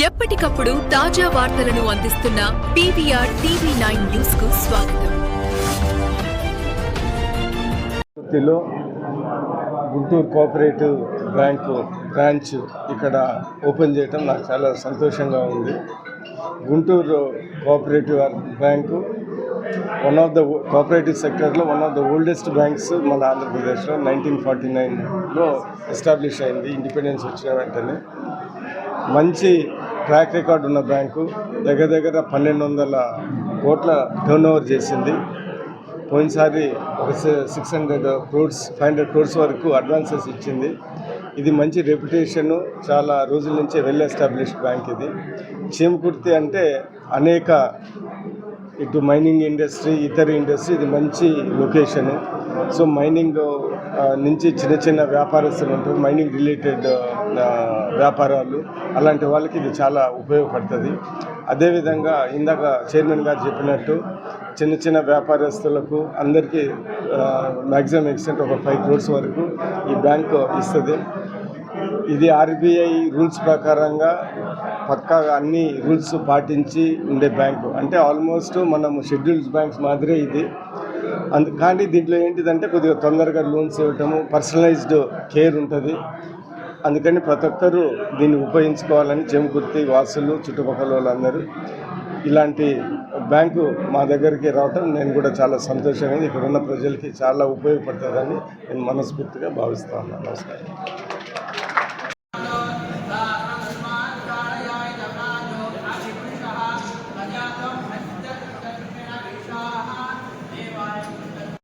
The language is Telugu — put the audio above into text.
ఎప్పటికప్పుడు తాజా వార్తలను అందిస్తున్న పీవీఆర్ టీవీ9 న్యూస్ కు స్వాగతం. గుంటూరు కోఆపరేటివ్ బ్యాంకు బ్రాంచ్ ఇక్కడ ఓపెన్ చేయడం నాకు చాలా సంతోషంగా ఉంది. Guntur cooperative bank one of the cooperative సెక్టర్లో one of the oldest banks మన ఆంధ్రప్రదేశ్లో 1949లో ఎస్టాబ్లిష్ అయింది. ఇండిపెండెన్స్ వచ్చిన వెంటనే మంచి ట్రాక్ రికార్డ్ ఉన్న బ్యాంకు. దగ్గర 1200 కోట్ల టర్న్ ఓవర్ చేసింది. పోయినసారి ఒక 600 crores 500 crores వరకు అడ్వాన్సెస్ ఇచ్చింది. ఇది మంచి రెప్యుటేషను, చాలా రోజుల నుంచి వెల్ ఎస్టాబ్లిష్డ్ బ్యాంక్ ఇది. చీమకుర్తి అంటే అనేక ఇటు మైనింగ్ ఇండస్ట్రీ, ఇతర ఇండస్ట్రీ, ఇది మంచి లొకేషను. సో మైనింగ్ నుంచి చిన్న వ్యాపారస్తులు ఉంటారు, మైనింగ్ రిలేటెడ్ వ్యాపారాలు, అలాంటి వాళ్ళకి ఇది చాలా ఉపయోగపడుతుంది. అదేవిధంగా ఇందాక చైర్మన్ గారు చెప్పినట్టు చిన్న వ్యాపారస్తులకు అందరికీ మ్యాక్సిమం ఎక్స్టెంట్ ఒక 5 crores వరకు ఈ బ్యాంకు ఇస్తుంది. ఇది ఆర్బీఐ రూల్స్ ప్రకారంగా పక్కాగా అన్ని రూల్స్ పాటించి ఉండే బ్యాంకు. అంటే ఆల్మోస్ట్ మనము షెడ్యూల్డ్ బ్యాంక్స్ మాదిరే ఇది. కానీ దీంట్లో ఏంటిదంటే కొద్దిగా తొందరగా లోన్స్ ఇవ్వటము, పర్సనలైజ్డ్ కేర్ ఉంటుంది. అందుకని ప్రతి ఒక్కరూ దీన్ని ఉపయోగించుకోవాలని చీమకుర్తి వాసులు, చుట్టుపక్కల వాళ్ళందరూ ఇలాంటి బ్యాంకు మా దగ్గరికి రావటం నేను కూడా చాలా సంతోషంగా, ఇక్కడ ఉన్న ప్రజలకి చాలా ఉపయోగపడుతుందని నేను మనస్ఫూర్తిగా భావిస్తాను. నమస్కారం.